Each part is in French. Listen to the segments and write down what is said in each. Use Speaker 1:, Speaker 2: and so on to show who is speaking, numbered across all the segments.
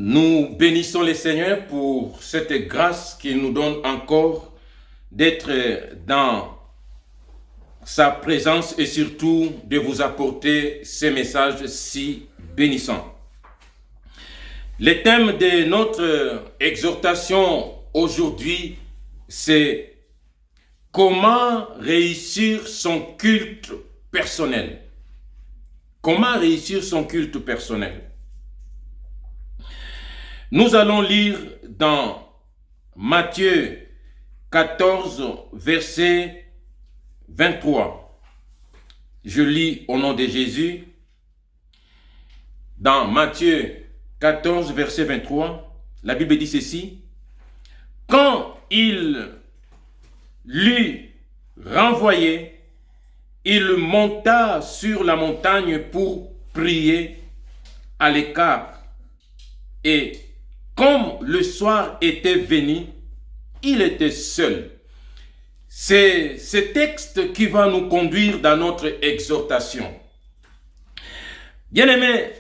Speaker 1: Nous bénissons le Seigneur pour cette grâce qu'il nous donne encore d'être dans sa présence et surtout de vous apporter ces messages si bénissants. Le thème de notre exhortation aujourd'hui, c'est comment réussir son culte personnel. Comment réussir son culte personnel? Nous allons lire dans Matthieu 14, verset 23. Je lis au nom de Jésus. Dans Matthieu 14, verset 23, la Bible dit ceci. Quand il l'eut renvoyé, il monta sur la montagne pour prier à l'écart. Et comme le soir était venu, il était seul. C'est ce texte qui va nous conduire dans notre exhortation. Bien-aimés,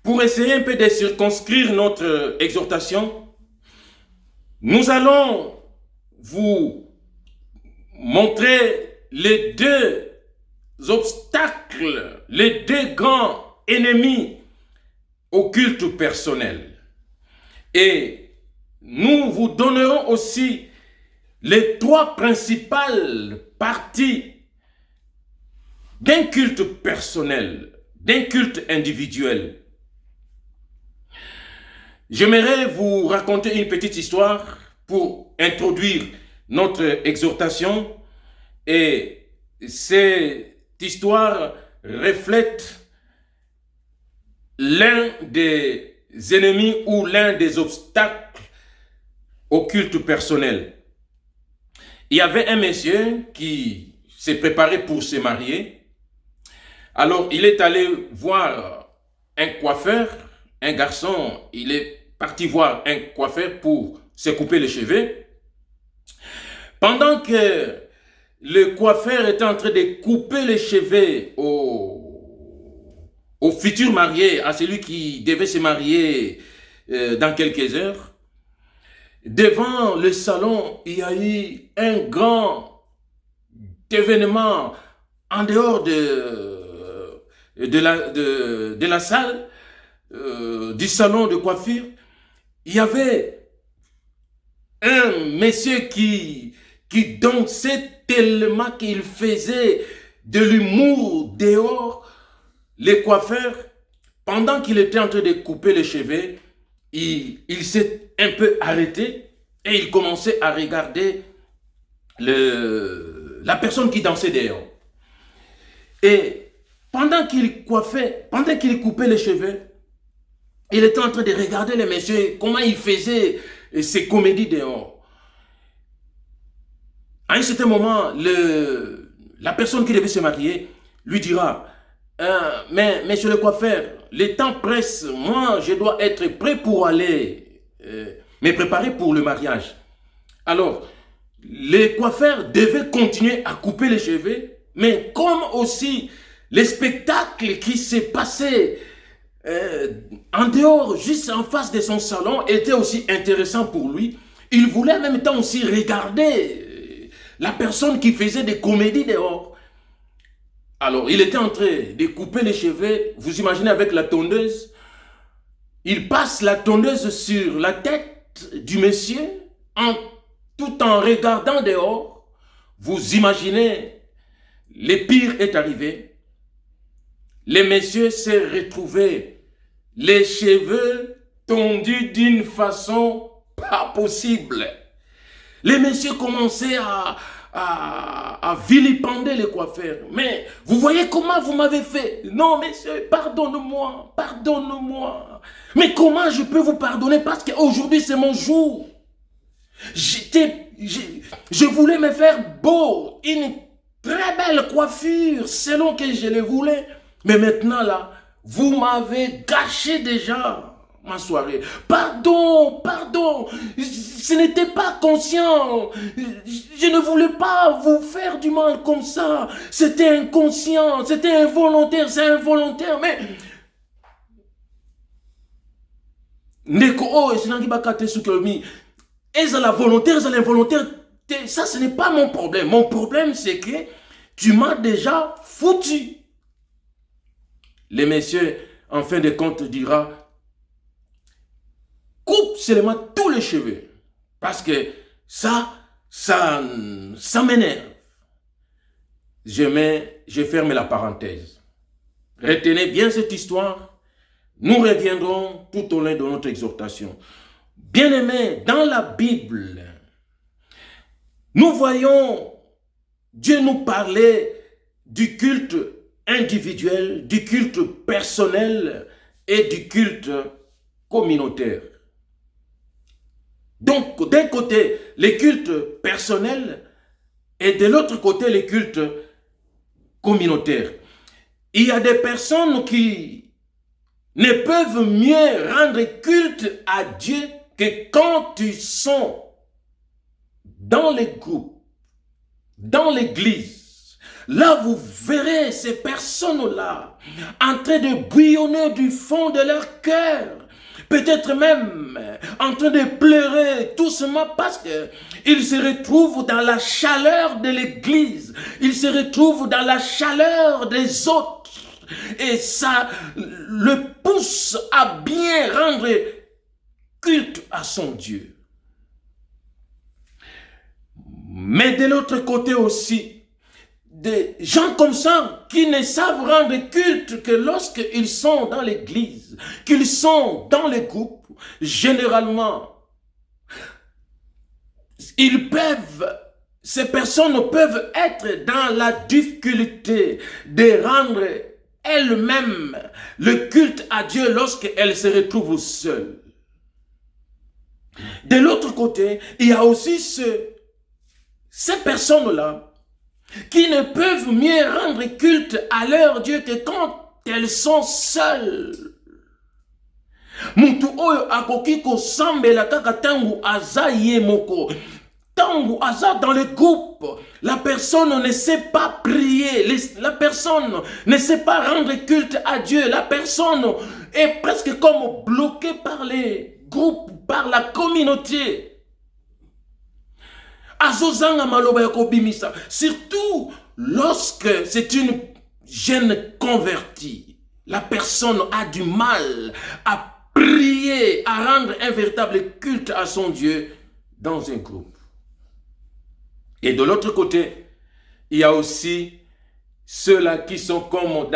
Speaker 1: pour essayer un peu de circonscrire notre exhortation, nous allons vous montrer les deux obstacles, les deux grands ennemis au culte personnel. Et nous vous donnerons aussi les trois principales parties d'un culte personnel, d'un culte individuel. J'aimerais vous raconter une petite histoire pour introduire notre exhortation. Et cette histoire reflète l'un des ennemis ou l'un des obstacles au culte personnel. Il y avait un monsieur qui s'est préparé pour se marier. Alors, il est allé voir un coiffeur, un garçon, il est parti voir un coiffeur pour se couper les cheveux. Pendant que le coiffeur était en train de couper les cheveux au futur marié, à celui qui devait se marier dans quelques heures, devant le salon, il y a eu un grand événement en dehors de la salle, du salon de coiffure. Il y avait un monsieur qui dansait tellement qu'il faisait de l'humour dehors. Les coiffeurs, pendant qu'il était en train de couper les cheveux, il s'est un peu arrêté et il commençait à regarder la personne qui dansait dehors. Et pendant qu'il coiffait, pendant qu'il coupait les cheveux, il était en train de regarder le monsieur, comment il faisait ses comédies dehors. À un certain moment, la personne qui devait se marier lui dira, mais monsieur le coiffeur, le temps presse, moi je dois être prêt pour aller me préparer pour le mariage. Alors, les coiffeurs devaient continuer à couper les cheveux, mais comme aussi les spectacles qui s'est passé en dehors, juste en face de son salon, étaient aussi intéressants pour lui. Il voulait en même temps aussi regarder la personne qui faisait des comédies dehors. Alors, il était en train de couper les cheveux, vous imaginez avec la tondeuse. Il passe la tondeuse sur la tête du monsieur, tout en regardant dehors. Vous imaginez, le pire est arrivé. Le monsieur s'est retrouvé, les cheveux tondus d'une façon pas possible. Le monsieur commençait à vilipender les coiffeurs. Mais vous voyez comment vous m'avez fait? Non, monsieur, pardonne-moi, pardonne-moi. Mais comment je peux vous pardonner? Parce qu'aujourd'hui, c'est mon jour. Je voulais me faire beau, une très belle coiffure, selon que je le voulais. Mais maintenant, là, vous m'avez gâché déjà ma soirée. Pardon, pardon, ce n'était pas conscient. Je ne voulais pas vous faire du mal comme ça. C'était inconscient, c'était involontaire, c'est involontaire. Mais Est-ce la volontaire, est-ce l'involontaire? Ça, ce n'est pas mon problème. Mon problème, c'est que tu m'as déjà foutu. Les messieurs, en fin de compte, dira, coupe seulement tous les cheveux. Parce que ça m'énerve. Je ferme la parenthèse. Retenez bien cette histoire. Nous reviendrons tout au long de notre exhortation. Bien-aimés, dans la Bible, nous voyons Dieu nous parler du culte individuel, du culte personnel et du culte communautaire. Donc, d'un côté, les cultes personnels et de l'autre côté, les cultes communautaires. Il y a des personnes qui ne peuvent mieux rendre culte à Dieu que quand ils sont dans les groupes, dans l'église. Là, vous verrez ces personnes-là en train de bouillonner du fond de leur cœur. Peut-être même en train de pleurer tout simplement parce qu'ils se retrouvent dans la chaleur de l'église. Ils se retrouvent dans la chaleur des autres. Et ça le pousse à bien rendre culte à son Dieu. Mais de l'autre côté aussi, des gens comme ça qui ne savent rendre culte que lorsqu'ils sont dans l'église, qu'ils sont dans les groupes, généralement, ces personnes peuvent être dans la difficulté de rendre elles-mêmes le culte à Dieu lorsqu'elles se retrouvent seules. De l'autre côté, il y a aussi ces personnes-là qui ne peuvent mieux rendre culte à leur Dieu que quand elles sont seules. Muntu oyo akoki kosambela kaka tangu aza ye moko. Tangu aza dans le groupe, la personne ne sait pas prier, la personne ne sait pas rendre culte à Dieu, la personne est presque comme bloquée par les groupes, par la communauté. Surtout lorsque c'est une jeune convertie, la personne a du mal à prier, à rendre un véritable culte à son Dieu dans un groupe. Et de l'autre côté, il y a aussi ceux-là qui sont comme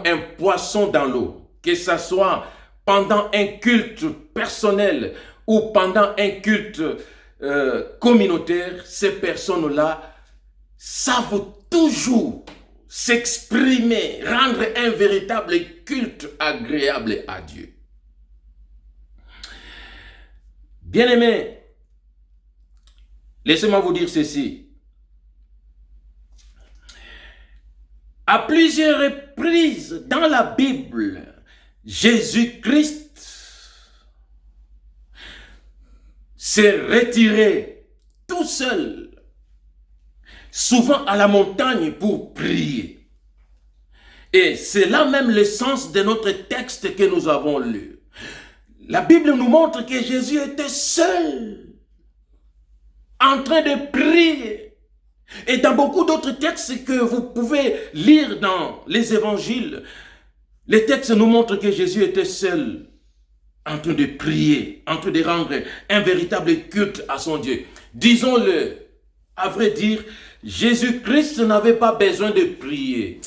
Speaker 1: un poisson dans l'eau, que ce soit pendant un culte personnel ou pendant un culte communautaire, ces personnes-là savent toujours s'exprimer, rendre un véritable culte agréable à Dieu. Bien-aimés, laissez-moi vous dire ceci. À plusieurs reprises dans la Bible, Jésus-Christ s'est retiré tout seul, souvent à la montagne pour prier. Et c'est là même le sens de notre texte que nous avons lu. La Bible nous montre que Jésus était seul, en train de prier. Et dans beaucoup d'autres textes que vous pouvez lire dans les évangiles, les textes nous montrent que Jésus était seul, en train de prier, en train de rendre un véritable culte à son Dieu. Disons-le, à vrai dire, Jésus-Christ n'avait pas besoin de prier.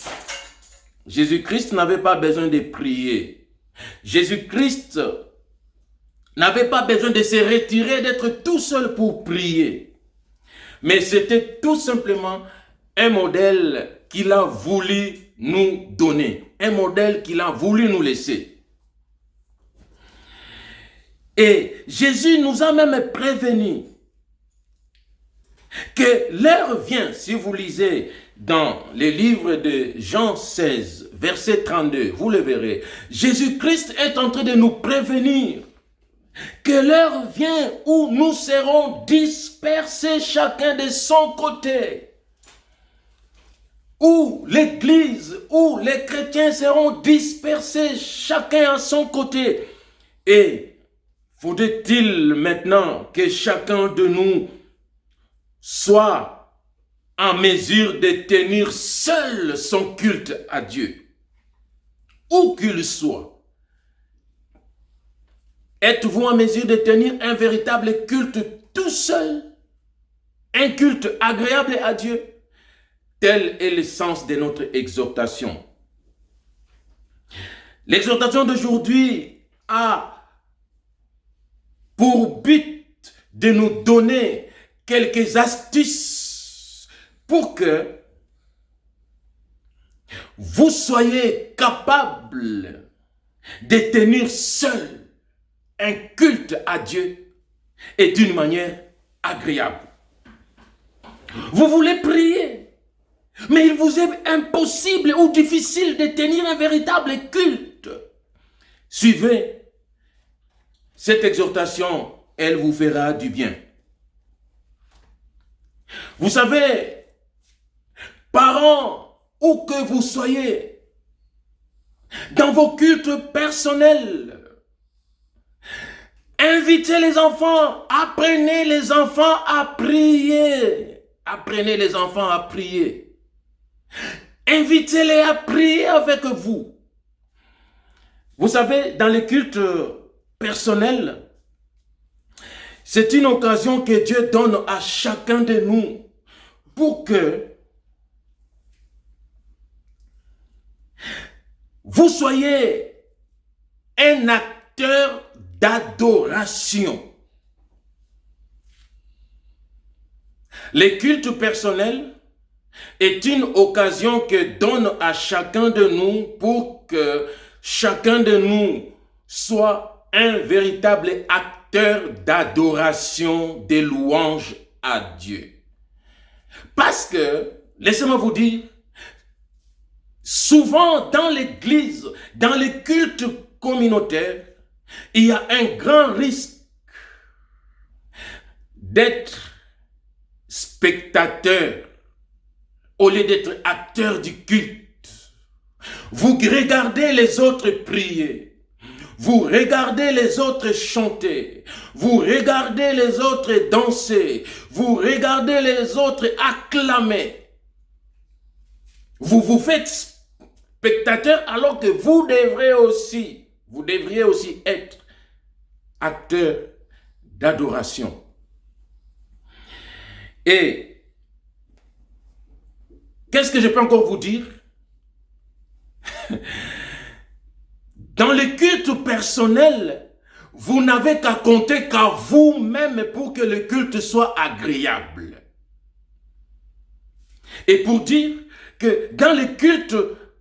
Speaker 1: Jésus-Christ n'avait pas besoin de prier. Jésus-Christ n'avait pas besoin de se retirer, d'être tout seul pour prier. Mais c'était tout simplement un modèle qu'il a voulu nous donner. Un modèle qu'il a voulu nous laisser. Et Jésus nous a même prévenu que l'heure vient, si vous lisez dans les livres de Jean 16, verset 32, vous le verrez, Jésus-Christ est en train de nous prévenir que l'heure vient où nous serons dispersés chacun de son côté, où l'Église, où les chrétiens seront dispersés chacun à son côté. Et faudrait-il maintenant que chacun de nous soit en mesure de tenir seul son culte à Dieu, où qu'il soit? Êtes-vous en mesure de tenir un véritable culte tout seul? Un culte agréable à Dieu? Tel est le sens de notre exhortation. L'exhortation d'aujourd'hui a pour but de nous donner quelques astuces pour que vous soyez capables de tenir seul un culte à Dieu et d'une manière agréable. Vous voulez prier, mais il vous est impossible ou difficile de tenir un véritable culte. Suivez cette exhortation, elle vous fera du bien. Vous savez, parents, où que vous soyez, dans vos cultes personnels, invitez les enfants, apprenez les enfants à prier. Apprenez les enfants à prier. Invitez-les à prier avec vous. Vous savez, dans les cultes personnels, c'est une occasion que Dieu donne à chacun de nous pour que vous soyez un acteur d'adoration. Les cultes personnels est une occasion que donne à chacun de nous pour que chacun de nous soit un véritable acteur d'adoration, de louange à Dieu. Parce que, laissez-moi vous dire, souvent dans l'église, dans les cultes communautaires, il y a un grand risque d'être spectateur au lieu d'être acteur du culte. Vous regardez les autres prier, vous regardez les autres chanter, vous regardez les autres danser, vous regardez les autres acclamer. Vous vous faites spectateur alors que vous devriez aussi être acteur d'adoration. Et qu'est-ce que je peux encore vous dire? Dans le culte personnel, vous n'avez qu'à compter qu'à vous-même pour que le culte soit agréable. Et pour dire que dans le culte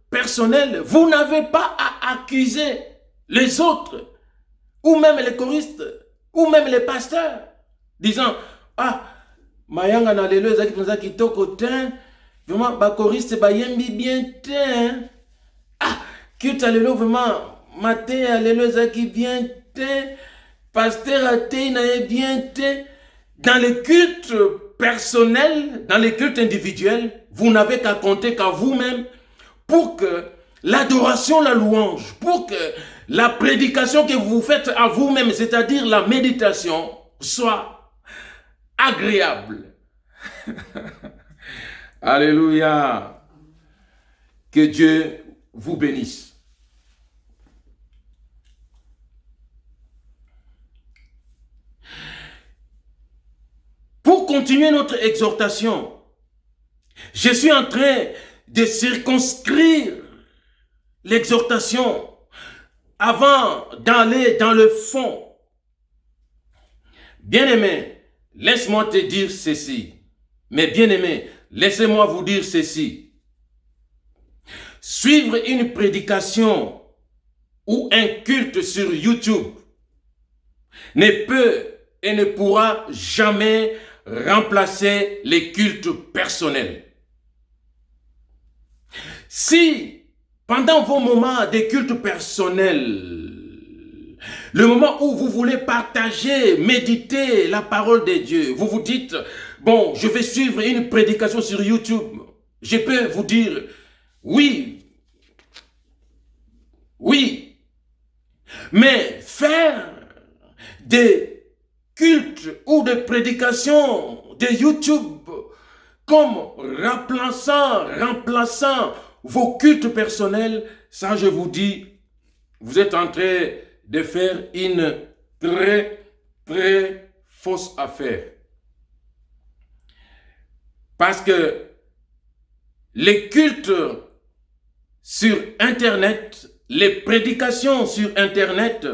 Speaker 1: personnel, vous n'avez pas à accuser les autres, ou même les choristes, ou même les pasteurs, disant, ah, Mayanga na lelo ezaki penza kitoko ten, vraiment ba choriste ba yembi bien ten. Ah, culte lelo vraiment maté lelo ezaki bien ten, pasteur até na bien ten. Dans les cultes personnels, dans les cultes individuels, vous n'avez qu'à compter qu'à vous-même pour que l'adoration, la louange, pour que la prédication que vous faites à vous-même, c'est-à-dire la méditation, soit agréable. Alléluia. Que Dieu vous bénisse. Pour continuer notre exhortation, je suis en train de circonscrire l'exhortation avant d'aller dans le fond. Bien-aimé, laisse-moi te dire ceci. Mais bien-aimé, laissez-moi vous dire ceci. Suivre une prédication ou un culte sur YouTube ne peut et ne pourra jamais remplacer les cultes personnels. Si, pendant vos moments de culte personnel, le moment où vous voulez partager, méditer la parole de Dieu, vous vous dites, bon, je vais suivre une prédication sur YouTube. Je peux vous dire, oui, mais faire des cultes ou des prédications de YouTube comme remplaçant vos cultes personnels, ça je vous dis, vous êtes en train de faire une très fausse affaire. Parce que les cultes sur Internet, les prédications sur Internet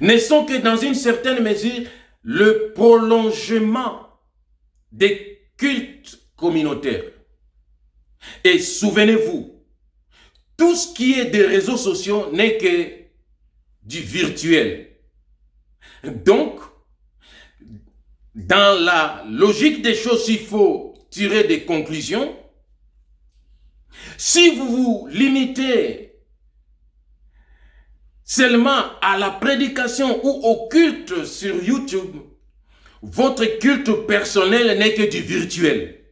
Speaker 1: ne sont que dans une certaine mesure le prolongement des cultes communautaires. Et souvenez-vous, tout ce qui est des réseaux sociaux n'est que du virtuel. Donc, dans la logique des choses, il faut tirer des conclusions. Si vous vous limitez seulement à la prédication ou au culte sur YouTube, votre culte personnel n'est que du virtuel,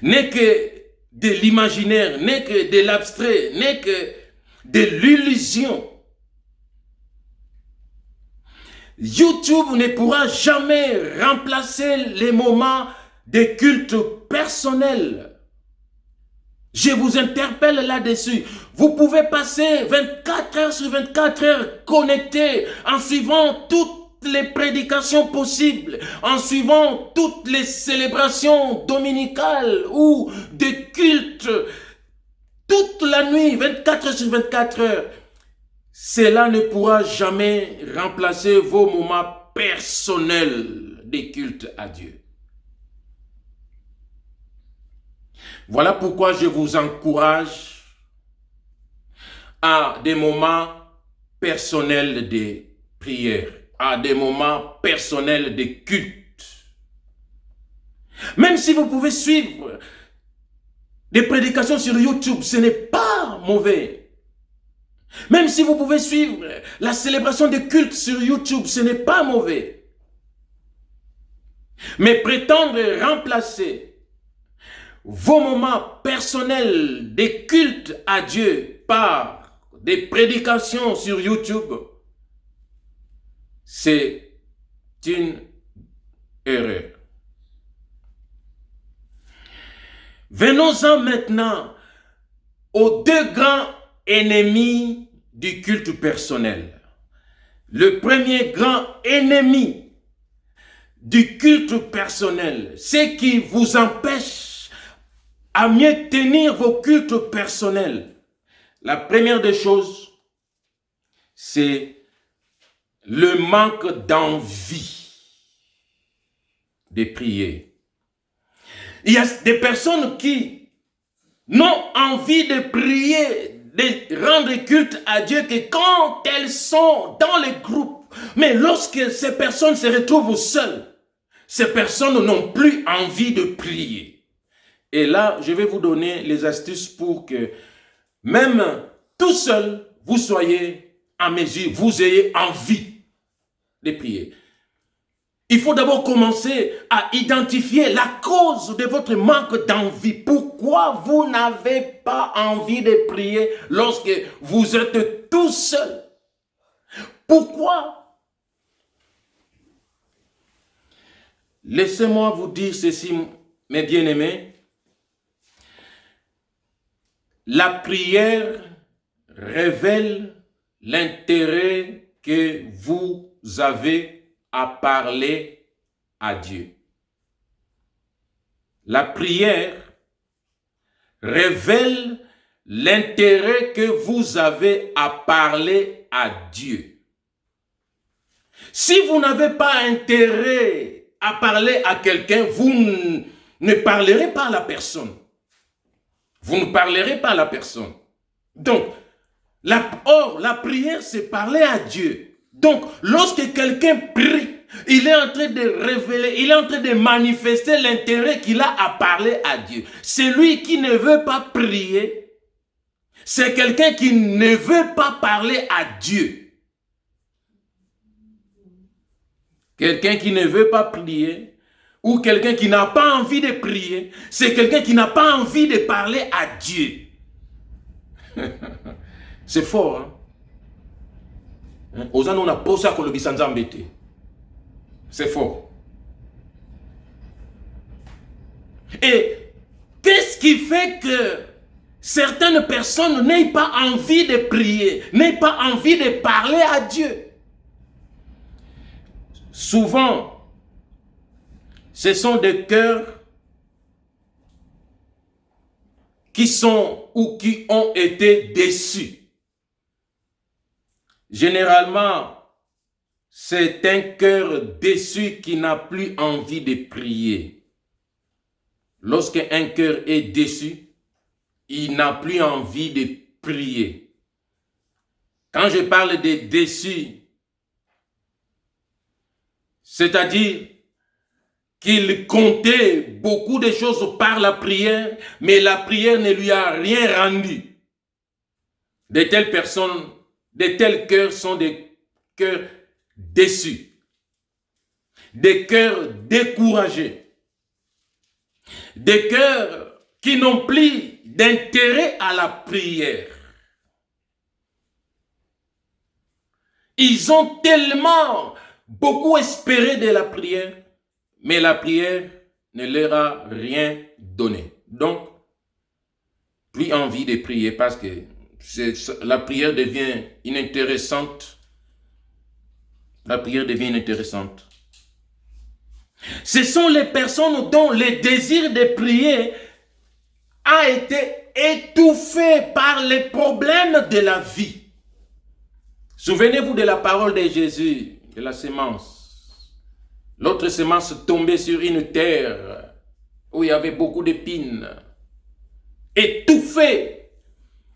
Speaker 1: n'est que de l'imaginaire, n'est que de l'abstrait, n'est que de l'illusion. YouTube ne pourra jamais remplacer les moments de culte personnel. Je vous interpelle là-dessus. Vous pouvez passer 24 heures sur 24 heures connectés en suivant toutes les prédications possibles, en suivant toutes les célébrations dominicales ou de cultes toute la nuit, 24 heures sur 24 heures. Cela ne pourra jamais remplacer vos moments personnels de culte à Dieu. Voilà pourquoi je vous encourage à des moments personnels de prière, à des moments personnels de culte. Même si vous pouvez suivre des prédications sur YouTube, ce n'est pas mauvais. Même si vous pouvez suivre la célébration de culte sur YouTube, ce n'est pas mauvais. Mais prétendre remplacer vos moments personnels de culte à Dieu par des prédications sur YouTube, c'est une erreur. Venons-en maintenant aux deux grands ennemis du culte personnel. Le premier grand ennemi du culte personnel, c'est qui vous empêche à mieux tenir vos cultes personnels. La première des choses, c'est le manque d'envie de prier. Il y a des personnes qui n'ont envie de prier, de rendre culte à Dieu que quand elles sont dans les groupes. Mais lorsque ces personnes se retrouvent seules, ces personnes n'ont plus envie de prier. Et là, je vais vous donner les astuces pour que même tout seul, vous soyez en mesure, vous ayez envie de prier. Il faut d'abord commencer à identifier la cause de votre manque d'envie. Pourquoi vous n'avez pas envie de prier lorsque vous êtes tout seul? Pourquoi? Laissez-moi vous dire ceci, mes bien-aimés. La prière révèle l'intérêt que vous avez à parler à Dieu. La prière révèle l'intérêt que vous avez à parler à Dieu. Si vous n'avez pas intérêt à parler à quelqu'un, vous ne parlerez pas à la personne. Vous ne parlerez pas à la personne. Donc, la prière, c'est parler à Dieu. Donc, lorsque quelqu'un prie, il est en train de révéler, il est en train de manifester l'intérêt qu'il a à parler à Dieu. Celui qui ne veut pas prier, c'est quelqu'un qui ne veut pas parler à Dieu. Quelqu'un qui ne veut pas prier, ou quelqu'un qui n'a pas envie de prier, c'est quelqu'un qui n'a pas envie de parler à Dieu. C'est fort, hein? Ozana on a posé à Kolobisanzambete. C'est fort. Et qu'est-ce qui fait que certaines personnes n'aient pas envie de prier, n'aient pas envie de parler à Dieu? Souvent, ce sont des cœurs qui sont ou qui ont été déçus. Généralement, c'est un cœur déçu qui n'a plus envie de prier. Lorsqu'un cœur est déçu, il n'a plus envie de prier. Quand je parle de déçu, c'est-à-dire qu'il comptait beaucoup de choses par la prière, mais la prière ne lui a rien rendu. De telles personnes, de tels cœurs sont des cœurs déçus, des cœurs découragés, des cœurs qui n'ont plus d'intérêt à la prière. Ils ont tellement beaucoup espéré de la prière, mais la prière ne leur a rien donné. Donc, plus envie de prier parce que la prière devient inintéressante. La prière devient inintéressante. Ce sont les personnes dont le désir de prier a été étouffé par les problèmes de la vie. Souvenez-vous de la parole de Jésus, de la sémence. L'autre sémence tombait sur une terre où il y avait beaucoup d'épines. Étouffé.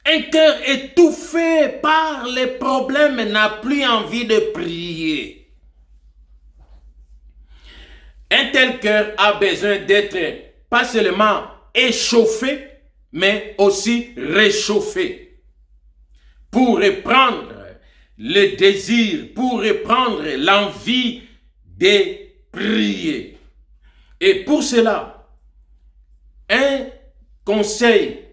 Speaker 1: Un cœur étouffé par les problèmes n'a plus envie de prier. Un tel cœur a besoin d'être pas seulement échauffé, mais aussi réchauffé. Pour reprendre le désir, pour reprendre l'envie de prier. Et pour cela, un conseil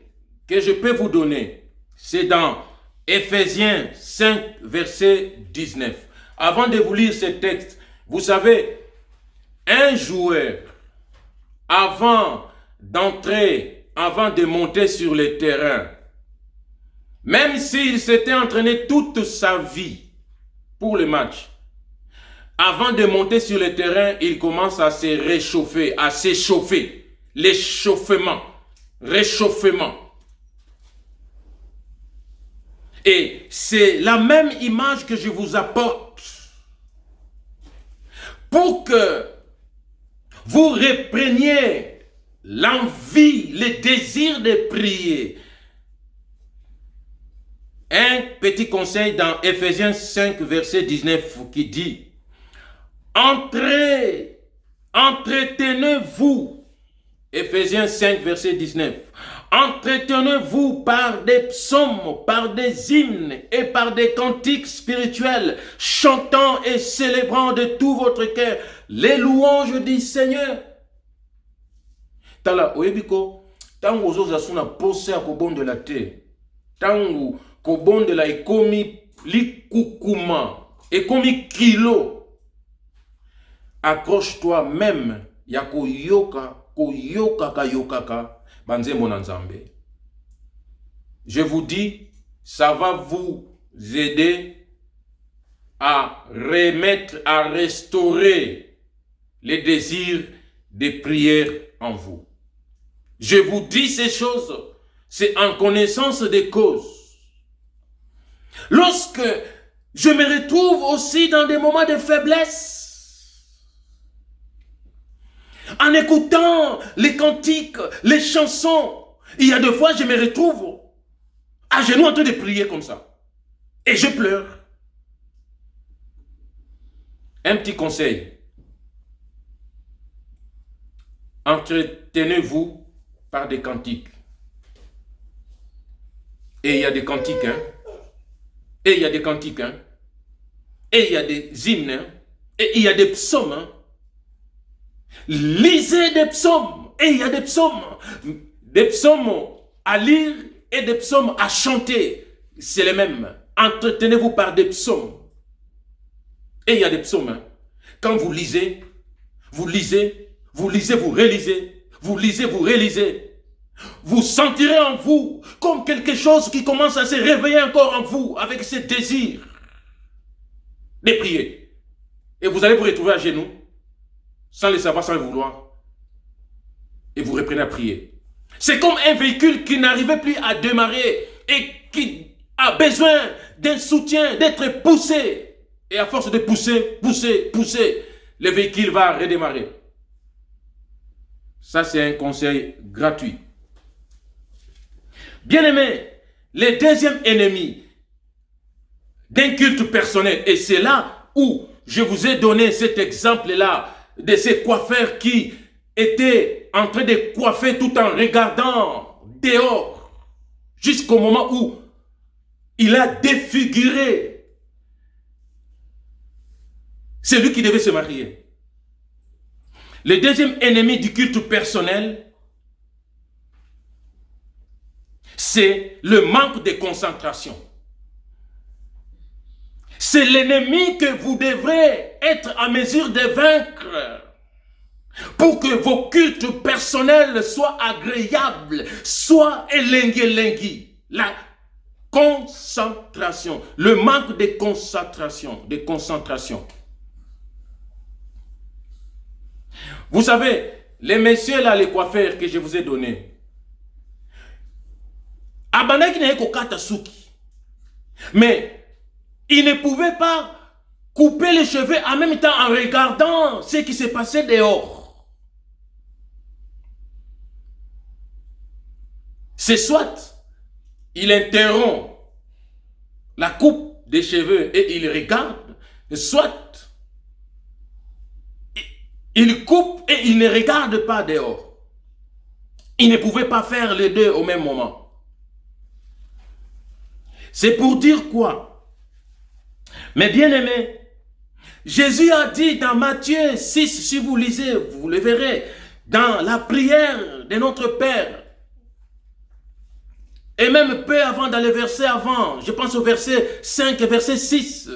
Speaker 1: que je peux vous donner, c'est dans Éphésiens 5, verset 19. Avant de vous lire ce texte, vous savez, un joueur, avant d'entrer, avant de monter sur le terrain, même s'il s'était entraîné toute sa vie pour le match, avant de monter sur le terrain, il commence à se réchauffer, à s'échauffer. L'échauffement, réchauffement. Et c'est la même image que je vous apporte pour que vous repreniez l'envie, le désir de prier. Un petit conseil dans Éphésiens 5, verset 19 qui dit: entretenez-vous, Éphésiens 5, verset 19, entretenez-vous par des psaumes, par des hymnes et par des cantiques spirituels, chantant et célébrant de tout votre cœur les louanges du Seigneur. Tala, oyebiko, tango ozoza suna pose à kobonde la te, tango kobonde la ekomi likukuma, ekomi kilo. Accroche-toi même, ya koyoka kayokaka, banzembo na nzambe. Je vous dis, ça va vous aider à remettre, à restaurer les désirs de prière en vous. Je vous dis ces choses, c'est en connaissance des causes. Lorsque je me retrouve aussi dans des moments de faiblesse, en écoutant les cantiques, les chansons, il y a des fois je me retrouve à genoux en train de prier comme ça. Et je pleure. Un petit conseil. Entretenez-vous par des cantiques. Et il y a des cantiques, hein. Et il y a des cantiques, hein. Et il y a des hymnes, hein. Et il y a des psaumes, hein. Lisez des psaumes. Et il y a des psaumes à lire et des psaumes à chanter. C'est les mêmes. Entretenez-vous par des psaumes. Et il y a des psaumes. Hein. Quand vous lisez, vous lisez, vous lisez, vous réalisez, vous lisez, vous réalisez. Vous sentirez en vous comme quelque chose qui commence à se réveiller encore en vous avec ce désir de prier. Et vous allez vous retrouver à genoux, sans le savoir, sans le vouloir. Et vous reprenez à prier. C'est comme un véhicule qui n'arrivait plus à démarrer et qui a besoin d'un soutien, d'être poussé. Et à force de pousser, le véhicule va redémarrer. Ça, c'est un conseil gratuit. Bien-aimé, le deuxième ennemi d'un culte personnel, et c'est là où je vous ai donné cet exemple-là de ces coiffeurs qui étaient en train de coiffer tout en regardant dehors, jusqu'au moment où il a défiguré celui qui devait se marier. Le deuxième ennemi du culte personnel, c'est le manque de concentration. C'est l'ennemi que vous devrez être en mesure de vaincre pour que vos cultes personnels soient agréables, soient elengi. La concentration, le manque de concentration. Vous savez, les messieurs là, les coiffeurs que je vous ai donnés, Abanaki n'a pas kata suki. Mais il ne pouvait pas couper les cheveux en même temps en regardant ce qui se passait dehors. C'est soit il interrompt la coupe des cheveux et il regarde, soit il coupe et il ne regarde pas dehors. Il ne pouvait pas faire les deux au même moment. C'est pour dire quoi? Mais bien aimé, Jésus a dit dans Matthieu 6, si vous lisez, vous le verrez, dans la prière de notre Père, et même peu avant, dans le verset avant, je pense au verset 5 et verset 6,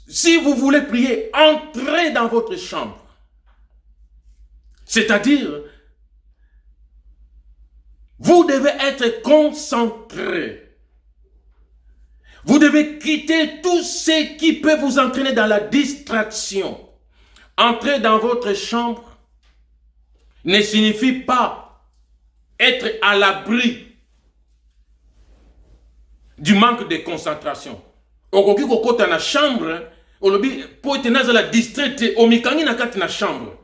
Speaker 1: si vous voulez prier, entrez dans votre chambre. C'est-à-dire, vous devez être concentré. Vous devez quitter tout ce qui peut vous entraîner dans la distraction. Entrer dans votre chambre ne signifie pas être à l'abri du manque de concentration. Okoki kokota na chambre, olobi po tenaza la distraite omikangi na kati na chambre.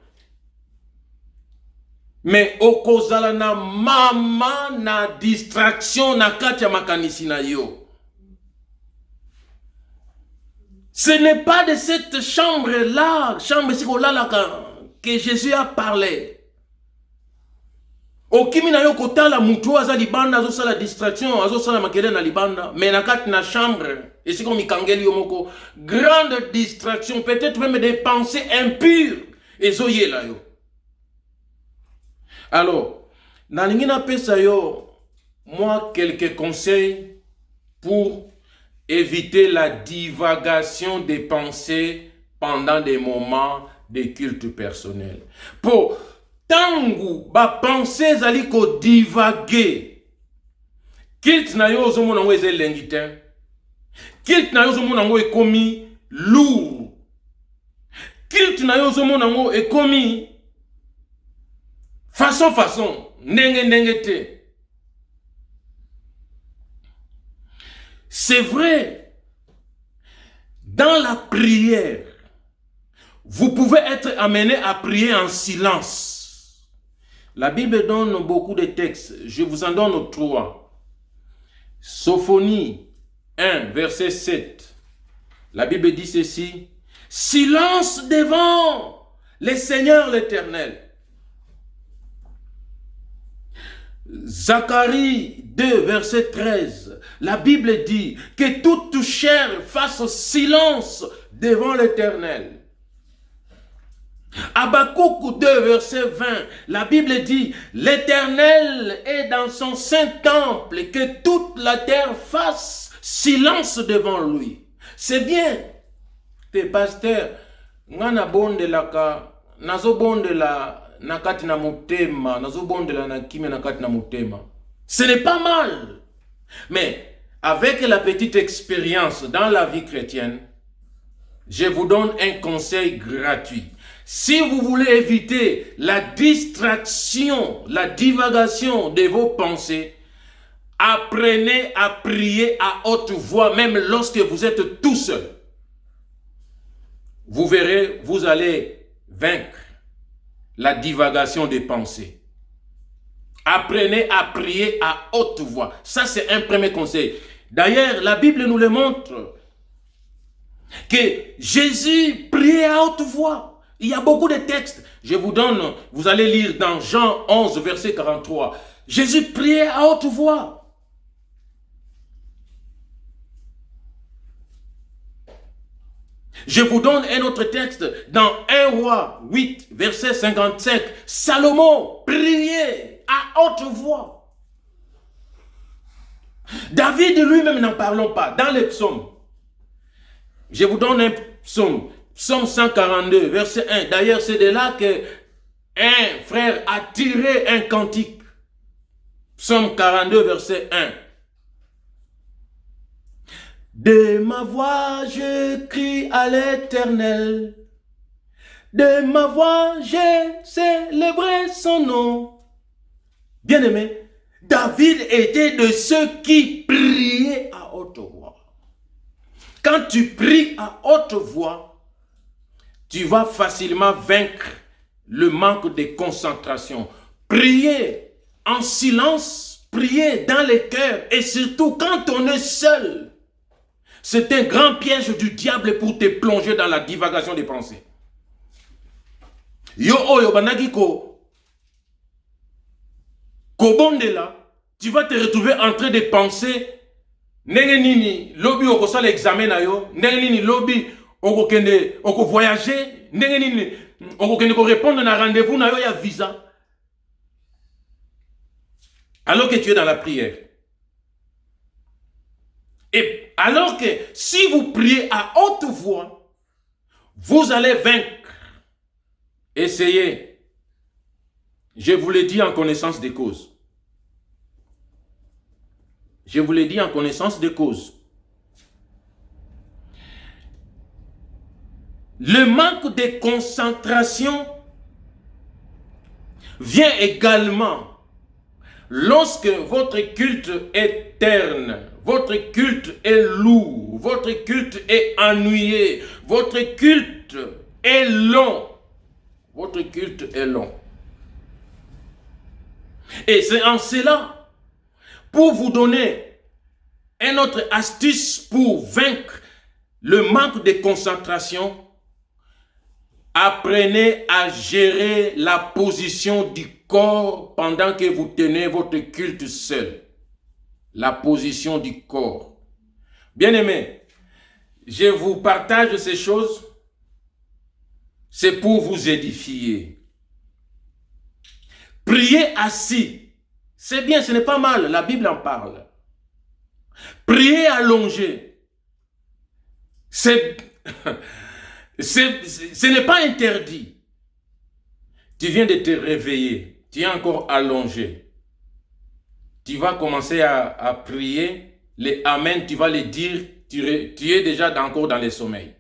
Speaker 1: Mais okozala na mama na distraction na kati ya makanisi na yo. Ce n'est pas de cette chambre-là, que Jésus a parlé. Okimi na yo kotala mutu aza libanda azo sala distraction, azo sala makelele na libanda, mais na kati na chambre, et c'est comme ikangeli yo moko, grande distraction, peut-être même des pensées impures, ezo yela yo. Alors, na lingina pesa yo, moi quelques conseils pour éviter la divagation des pensées pendant des moments de culte personnel. Pour tangu ba pensées zali ko divaguer. Culte na yo zo mona ngo ezelengi te. Culte na yo zo mona ngo ekomi lourd. Culte na yo zo mona ngo ekomi façon ndenge te. C'est vrai, dans la prière, vous pouvez être amené à prier en silence. La Bible donne beaucoup de textes, je vous en donne 3. Sophonie 1, verset 7. La Bible dit ceci: silence devant le Seigneur l'Éternel. Zacharie 2, verset 13. La Bible dit que toute chair fasse silence devant l'Éternel. Habakkuk 2, verset 20. La Bible dit: l'Éternel est dans son saint temple et que toute la terre fasse silence devant lui. C'est bien. Te pasteur, ngana bondelaka, nazo bondela nakati na mutema, nazo bondela na kimia nakati na mutema. Ce n'est pas mal. Mais avec la petite expérience dans la vie chrétienne, je vous donne un conseil gratuit. Si vous voulez éviter la distraction, la divagation de vos pensées, apprenez à prier à haute voix, même lorsque vous êtes tout seul. Vous verrez, vous allez vaincre la divagation des pensées. Apprenez à prier à haute voix. Ça, c'est un premier conseil. D'ailleurs, la Bible nous le montre que Jésus priait à haute voix. Il y a beaucoup de textes. Je vous donne, vous allez lire dans Jean 11, verset 43. Jésus priait à haute voix. Je vous donne un autre texte dans 1 Roi 8, verset 55. Salomon priait à haute voix. David lui-même, n'en parlons pas. Dans les psaumes, je vous donne un psaume. Psaume 142, verset 1. D'ailleurs, c'est de là que un frère a tiré un cantique. Psaume 42, verset 1. De ma voix, je crie à l'Éternel. De ma voix, j'ai célébré son nom. Bien-aimé, David était de ceux qui priaient à haute voix. Quand tu pries à haute voix, tu vas facilement vaincre le manque de concentration. Prier en silence, prier dans les cœurs et surtout quand on est seul. C'est un grand piège du diable pour te plonger dans la divagation des pensées. Yo oyo banaki ko bondela, tu vas te retrouver en train de penser ndenge nini lobi okosala examen na yo, ndenge nini lobi okokende oko voyager, ndenge nini okokende ko répondre na rendez-vous na yo ya visa. Alors que tu es dans la prière. Et alors que si vous priez à haute voix, vous allez vaincre. Essayez. Je vous l'ai dit en connaissance des causes. Je vous l'ai dit en connaissance des causes. Le manque de concentration vient également lorsque votre culte est terne. Votre culte est lourd, votre culte est ennuyé, votre culte est long. Votre culte est long. Et c'est en cela, pour vous donner une autre astuce pour vaincre le manque de concentration, apprenez à gérer la position du corps pendant que vous tenez votre culte seul. La position du corps. Bien-aimés, je vous partage ces choses, c'est pour vous édifier. Prier assis, c'est bien, ce n'est pas mal, la Bible en parle. Prier allongé, ce n'est pas interdit. Tu viens de te réveiller, tu es encore allongé. Tu vas commencer à prier, les Amen, tu vas les dire, tu es déjà encore dans le sommeil.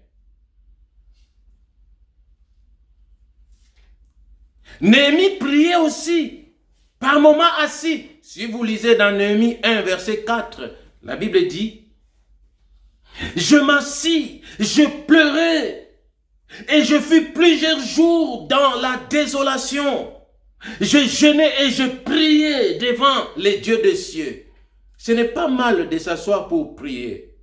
Speaker 1: Néhémie priait aussi, par moments assis. Si vous lisez dans Néhémie 1, verset 4, la Bible dit, « Je m'assis, je pleurais, et je fus plusieurs jours dans la désolation. Je jeûnais et je priais devant les dieux des cieux. » Ce n'est pas mal de s'asseoir pour prier.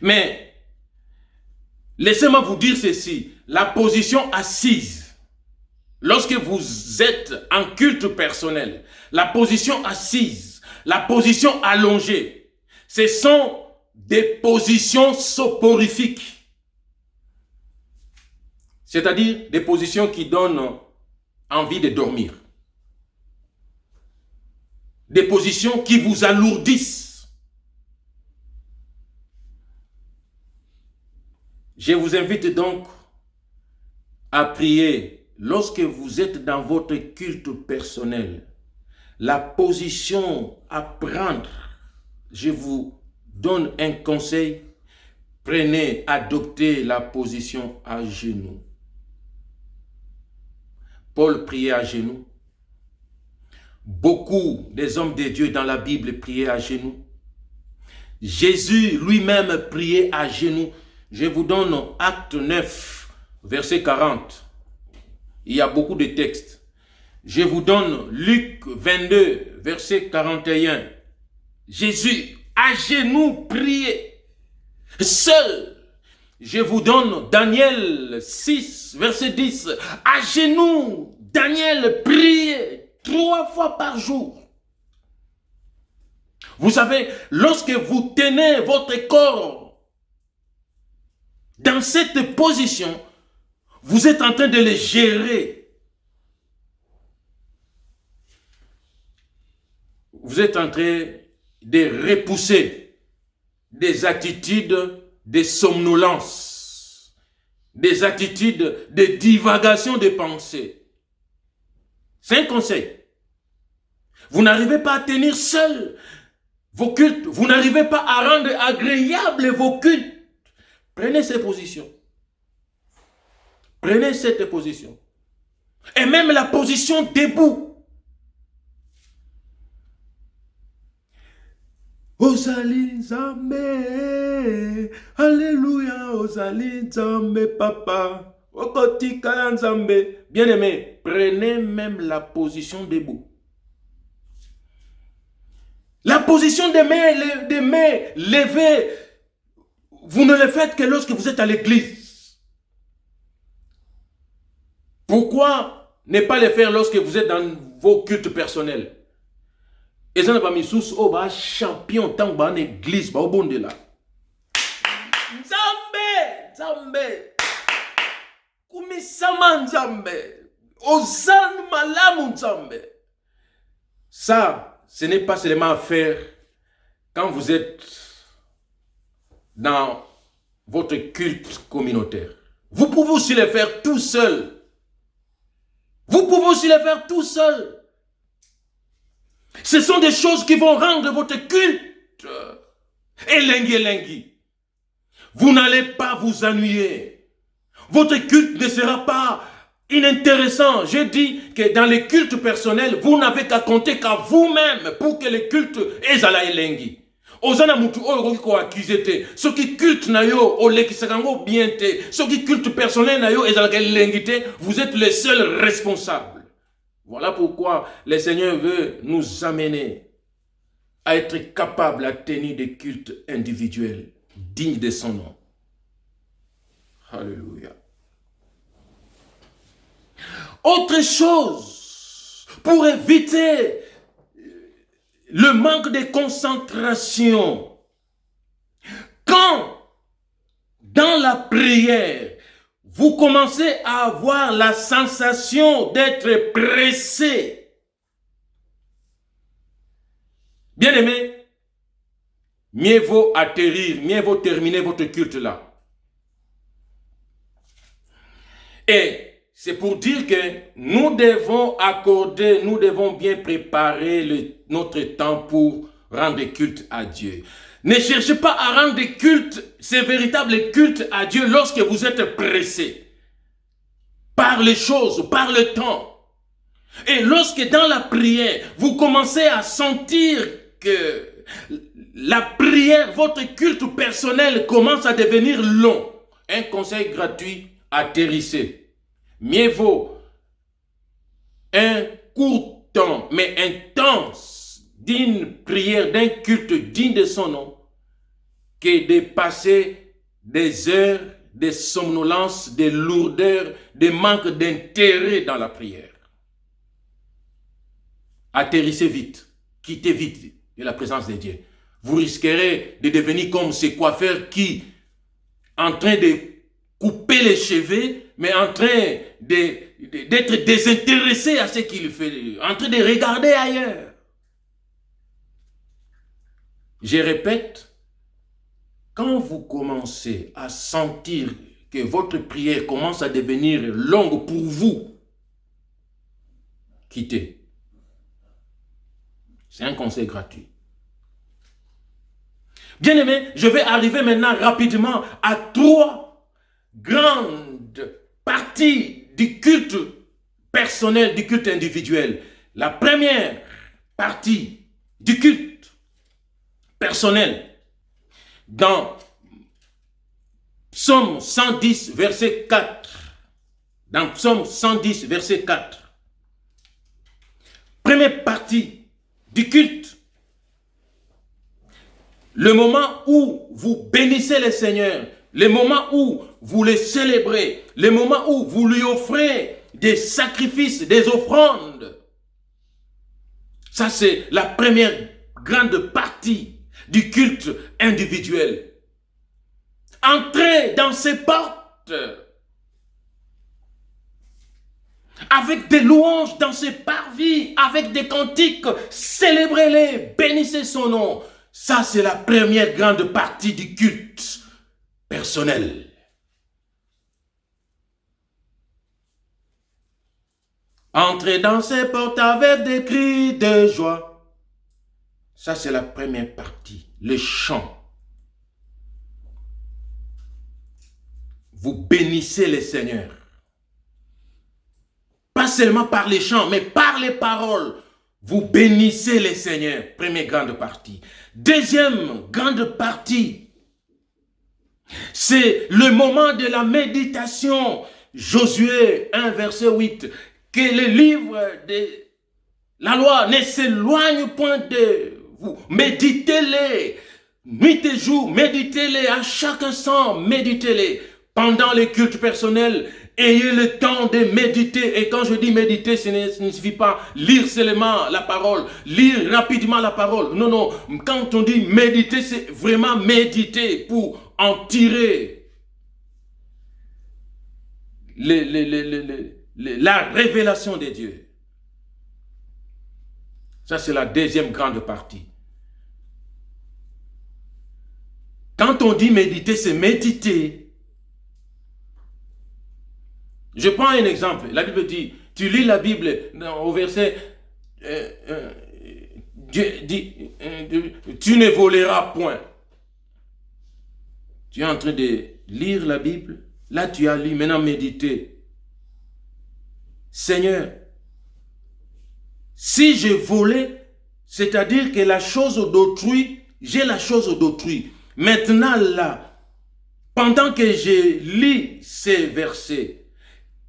Speaker 1: Mais, laissez-moi vous dire ceci, la position assise, lorsque vous êtes en culte personnel, la position assise, la position allongée, ce sont des positions soporifiques. C'est-à-dire des positions qui donnent envie de dormir. Des positions qui vous alourdissent. Je vous invite donc à prier lorsque vous êtes dans votre culte personnel. La position à prendre, je vous donne un conseil. Prenez, adoptez la position à genoux. Paul priait à genoux. Beaucoup des hommes de Dieu dans la Bible priaient à genoux. Jésus lui-même priait à genoux. Je vous donne Acte 9, verset 40. Il y a beaucoup de textes. Je vous donne Luc 22, verset 41. Jésus à genoux priait. Seul. Je vous donne Daniel 6, verset 10. À genoux, Daniel priait 3 fois par jour. Vous savez, lorsque vous tenez votre corps dans cette position, vous êtes en train de le gérer. Vous êtes en train de repousser des attitudes de somnolence, des attitudes de divagation de pensée. C'est un conseil. Vous n'arrivez pas à tenir seul vos cultes. Vous n'arrivez pas à rendre agréables vos cultes. Prenez ces positions. Prenez cette position. Et même la position debout. Ozali Nzambe, Alléluia, Ozali Nzambe, Papa, Okotika Nzambe. Bien-aimé, prenez même la position debout. La position des mains levées, vous ne le faites que lorsque vous êtes à l'église. Pourquoi ne pas le faire lorsque vous êtes dans vos cultes personnels? Et ça n'a pas mis sous au bas champion tant que en église, au bon de là. Nzambe, Nzambe, Kumisama Nzambe, Ozan Malamu Nzambe. Ça, ce n'est pas seulement à faire quand vous êtes dans votre culte communautaire. Vous pouvez aussi le faire tout seul. Vous pouvez aussi le faire tout seul. Ce sont des choses qui vont rendre votre culte elengi. Vous n'allez pas vous ennuyer. Votre culte ne sera pas inintéressant. Je dis que dans les cultes personnels, vous n'avez qu'à compter qu'à vous-même pour que le culte ezala elengi. Ozana mutu oyo ko accusé. Ce qui culte na yo olekisakango bien te. Ce qui culte personnel na yo ezala elengi te. Vous êtes les seuls responsables. Voilà pourquoi le Seigneur veut nous amener à être capables à tenir des cultes individuels dignes de son nom. Alléluia. Autre chose, pour éviter le manque de concentration, quand dans la prière, vous commencez à avoir la sensation d'être pressé. Bien-aimé, mieux vaut atterrir, mieux vaut terminer votre culte là. Et c'est pour dire que nous devons accorder, nous devons bien préparer notre temps pour rendre culte à Dieu. Ne cherchez pas à rendre culte, ces véritables cultes à Dieu lorsque vous êtes pressé par les choses, par le temps. Et lorsque dans la prière, vous commencez à sentir que la prière, votre culte personnel commence à devenir long. Un conseil gratuit, atterrissez. Mieux vaut un court temps, mais intense, d'une prière, d'un culte digne de son nom, que de passer des heures de somnolence, de lourdeur, de manque d'intérêt dans la prière. Atterrissez vite, quittez vite de la présence de Dieu. Vous risquerez de devenir comme ces coiffeurs qui, en train de couper les cheveux, mais en train d'être désintéressés à ce qu'il fait, en train de regarder ailleurs. Je répète, quand vous commencez à sentir que votre prière commence à devenir longue pour vous, quittez. C'est un conseil gratuit. Bien-aimés, je vais arriver maintenant rapidement à 3 grandes parties du culte personnel, du culte individuel. La première partie du culte personnel, dans Psaume 110, verset 4. Dans Psaume 110, verset 4. Première partie du culte. Le moment où vous bénissez le Seigneur, le moment où vous le célébrez, le moment où vous lui offrez des sacrifices, des offrandes. Ça, c'est la première grande partie du culte individuel. Entrez dans ces portes avec des louanges dans ses parvis, avec des cantiques, célébrez-les, bénissez son nom. Ça, c'est la première grande partie du culte personnel. Entrez dans ses portes avec des cris de joie. Ça, c'est la première partie, le chant. Vous bénissez le Seigneur. Pas seulement par les chants, mais par les paroles. Vous bénissez le Seigneur. Première grande partie. Deuxième grande partie, c'est le moment de la méditation. Josué 1, verset 8. Que le livre de la loi ne s'éloigne point de vous. Méditez-les. Nuit et jour, méditez-les. À chaque instant, méditez-les. Pendant les cultes personnels, ayez le temps de méditer. Et quand je dis méditer, ce ne signifie pas lire seulement la parole, lire rapidement la parole. Non, non. Quand on dit méditer, c'est vraiment méditer pour en tirer la révélation de Dieu. Ça, c'est la deuxième grande partie. Quand on dit méditer, c'est méditer. Je prends un exemple. La Bible dit, tu lis la Bible au verset, Dieu dit, tu ne voleras point. Tu es en train de lire la Bible. Là, tu as lu, maintenant méditer. Seigneur, si je volais, c'est-à-dire que la chose d'autrui, j'ai la chose d'autrui. Maintenant là, pendant que je lis ces versets,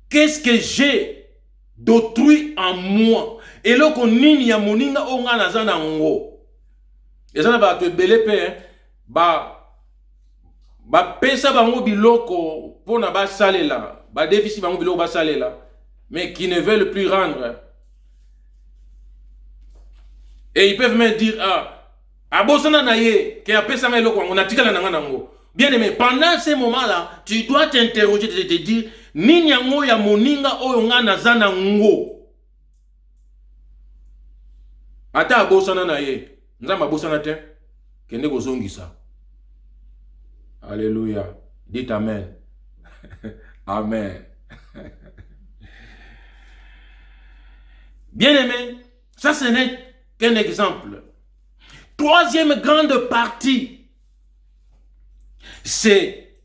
Speaker 1: qu'est-ce que j'ai d'autrui en moi? Et là, qu'on nini ya moninga onga nazana ngo. Et ça va te belepe, ba pesa bango biloko pona ba salela, ba déficit bango biloko ba salela, mais qui ne veulent plus rendre. Et ils peuvent même dire abosana na ye ke apesa nga eloko on atikala nanga nango. Bien aimé, pendant ces moments-là, tu dois t'interroger de te dire nini yango ya moninga oyo nga nazana ngo. Ata abosana na ye, nzamba abosana te, kende kozongisa. Alléluia. Dites Amen. Amen. Bien aimé, ça ce n'est qu'un exemple. Troisième grande partie, c'est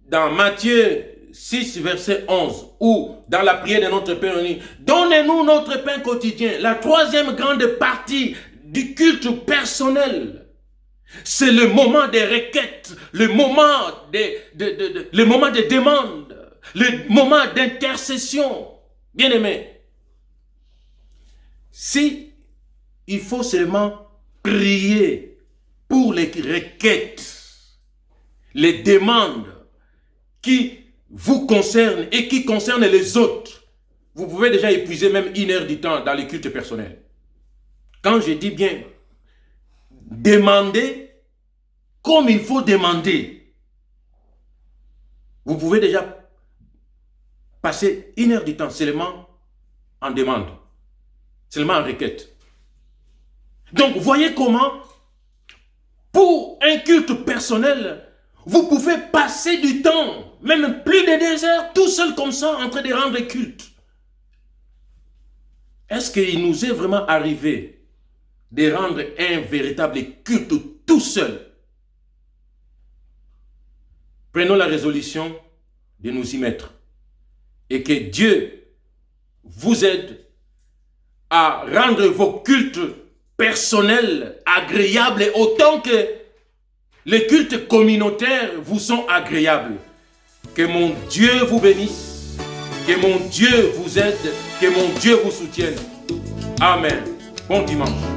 Speaker 1: dans Matthieu 6, verset 11, ou dans la prière de notre Père uni. Donnez-nous notre pain quotidien. La troisième grande partie du culte personnel. C'est le moment des requêtes, le moment le moment des demandes, le moment d'intercession. Bien aimé, si il faut seulement prier pour les requêtes, les demandes qui vous concernent et qui concernent les autres, vous pouvez déjà épuiser même 1 heure du temps dans les cultes personnels. Quand je dis bien demander comme il faut demander, vous pouvez déjà passer 1 heure du temps seulement en demande, seulement en requête. Donc, voyez comment, pour un culte personnel, Vous pouvez passer du temps, même plus de 2 heures, tout seul comme ça, en train de rendre culte. Est-ce qu'il nous est vraiment arrivé de rendre un véritable culte tout seul? Prenons la résolution de nous y mettre. Et que Dieu vous aide à rendre vos cultes personnels agréables autant que les cultes communautaires vous sont agréables. Que mon Dieu vous bénisse, que mon Dieu vous aide, que mon Dieu vous soutienne. Amen. Bon dimanche.